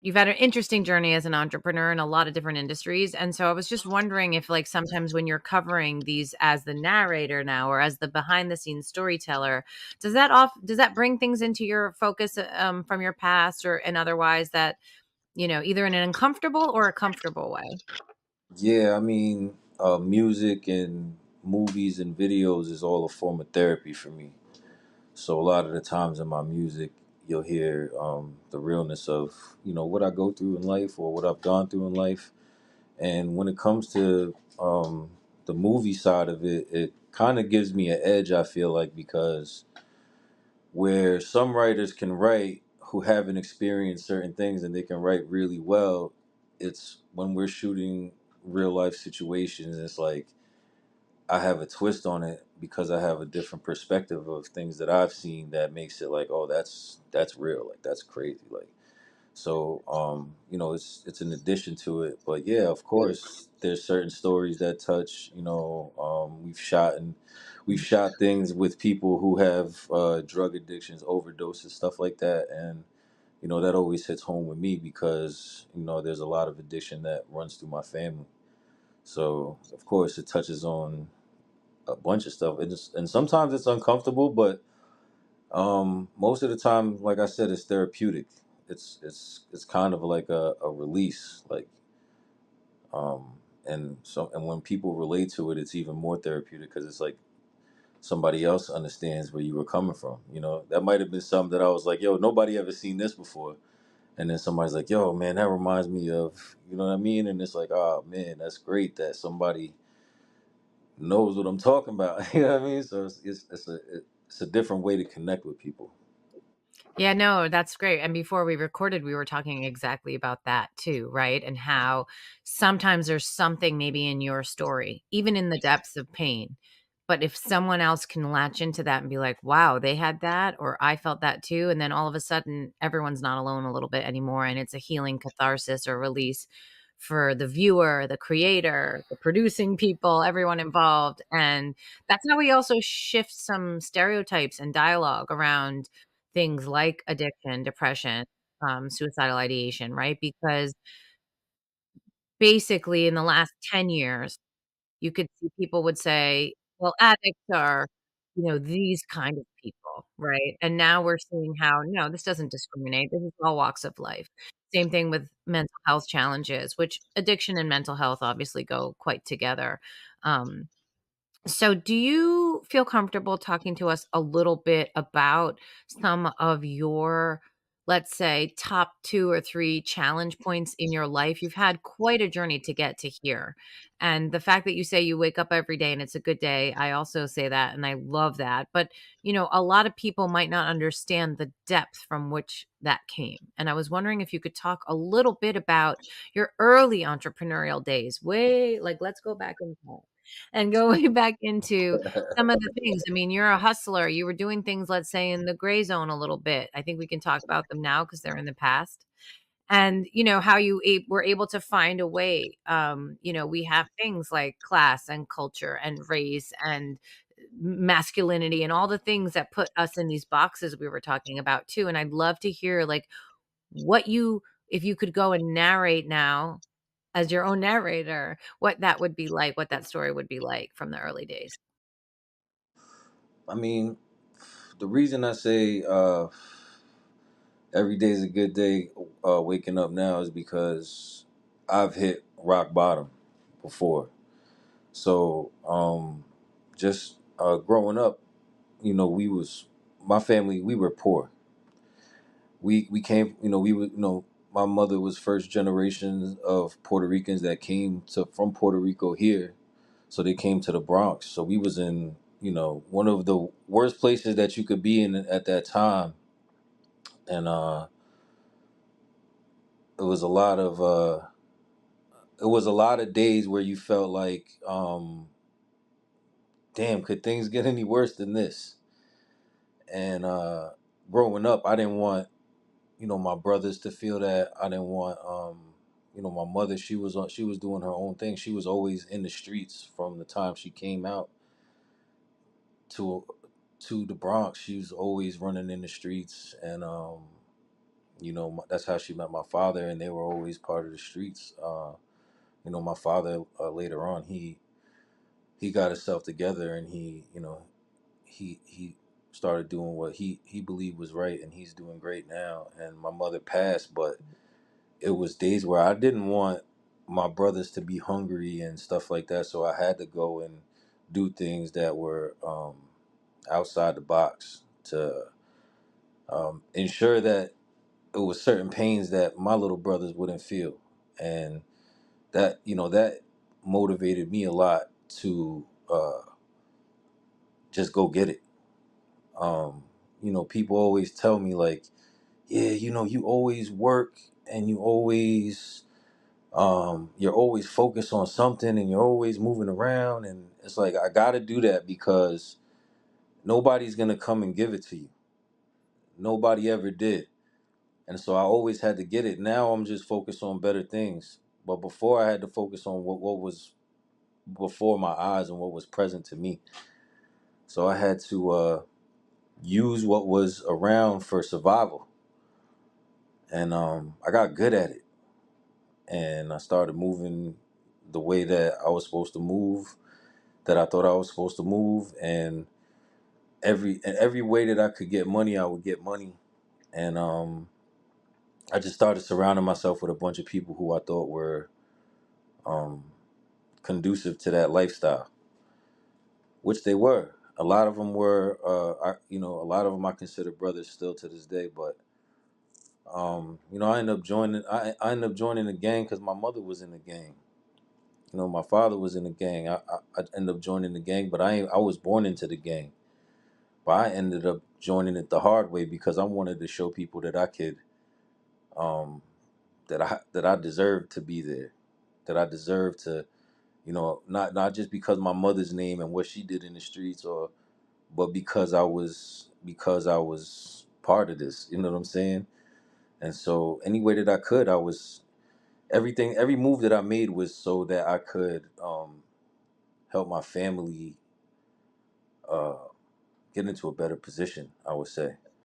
you've had an interesting journey as an entrepreneur in a lot of different industries. And so I was just wondering if, like, sometimes when you're covering these as the narrator now or as the behind the scenes storyteller, does that bring things into your focus from your past or and otherwise that, either in an uncomfortable or a comfortable way? Yeah, I mean, music and movies and videos is all a form of therapy for me. So a lot of the times in my music, you'll hear the realness of what I go through in life or what I've gone through in life. And when it comes to the movie side of it, it kind of gives me an edge. I feel like because where some writers can write who haven't experienced certain things and they can write really well, it's when we're shooting real life situations, it's like I have a twist on it because I have a different perspective of things that I've seen that makes it like, oh, that's real, like that's crazy, like so it's an addition to it. But yeah, of course, there's certain stories that touch. We've shot things with people who have drug addictions, overdoses, stuff like that, and that always hits home with me because there's a lot of addiction that runs through my family. So of course, it touches on a bunch of stuff, and sometimes it's uncomfortable, but most of the time, like I said, it's therapeutic. It's kind of like a release, like and when people relate to it, it's even more therapeutic because it's like somebody else understands where you were coming from. That might have been something that I was like, yo, nobody ever seen this before, and then somebody's like, yo, man, that reminds me of, you know what I mean, and it's like, oh man, that's great that somebody knows what I'm talking about. You know what I mean? So it's a different way to connect with people. Yeah, no, that's great. And before we recorded, we were talking exactly about that too, right? And how sometimes there's something maybe in your story, even in the depths of pain. But if someone else can latch into that and be like, wow, they had that, or I felt that too. And then all of a sudden, everyone's not alone a little bit anymore. And it's a healing catharsis or release for the viewer, the creator, the producing people, everyone involved. And that's how we also shift some stereotypes and dialogue around things like addiction, depression, suicidal ideation, right? Because basically in the last 10 years, you could see people would say, well, addicts are, these kind of people, right? And now we're seeing how, no, this doesn't discriminate. This is all walks of life. Same thing with mental health challenges, which addiction and mental health obviously go quite together. Um, so, do you feel comfortable talking to us a little bit about some of your, let's say, top 2 or 3 challenge points in your life? You've had quite a journey to get to here. And the fact that you say you wake up every day and it's a good day, I also say that and I love that. But, a lot of people might not understand the depth from which that came. And I was wondering if you could talk a little bit about your early entrepreneurial days. Way like let's go back in time and go way back into some of the things. I mean, you're a hustler. You were doing things, let's say, in the gray zone a little bit. I think we can talk about them now because they're in the past. And how you were able to find a way. We have things like class and culture and race and masculinity and all the things that put us in these boxes we were talking about too. And I'd love to hear like what you if you could go and narrate now as your own narrator, what that would be like, what that story would be like from the early days. I mean, the reason I say every day is a good day waking up now is because I've hit rock bottom before. So just growing up, we was my family. We were poor. We came. We were. My mother was first generation of Puerto Ricans that came to from Puerto Rico here. So they came to the Bronx. So we was in one of the worst places that you could be in at that time, and it was a lot of days where you felt like, damn, could things get any worse than this? And growing up, I didn't want my brothers to feel that. I didn't want my mother. She was doing her own thing. She was always in the streets from the time she came out to the Bronx. She was always running in the streets, and that's how she met my father, and they were always part of the streets. My father, later on, he got himself together, and he started doing what he believed was right, and he's doing great now. And my mother passed, but it was days where I didn't want my brothers to be hungry and stuff like that, so I had to go and do things that were outside the box to ensure that it was certain pains that my little brothers wouldn't feel. And that motivated me a lot to just go get it. People always tell me, like, yeah, you always work, and you're always focused on something, and you're always moving around. And it's like, I gotta do that because nobody's gonna come and give it to you. Nobody ever did. And so I always had to get it. Now I'm just focused on better things. But before, I had to focus on what was before my eyes and what was present to me. So I had to use what was around for survival. And I got good at it. And I started moving the way that I was supposed to move, that I thought I was supposed to move. And every way that I could get money, I would get money. And I just started surrounding myself with a bunch of people who I thought were um, conducive to that lifestyle, which they were. A lot of them were, a lot of them I consider brothers still to this day. But I ended up joining. I ended up joining the gang because my mother was in the gang. My father was in the gang. I ended up joining the gang, but I was born into the gang. But I ended up joining it the hard way because I wanted to show people that I could, um, that I deserved to be there, that I deserved to, not just because my mother's name and what she did in the streets, but because I was part of this. You know what I'm saying? And so any way that I could, every move that I made was so that I could help my family uh, get into a better position, I would say.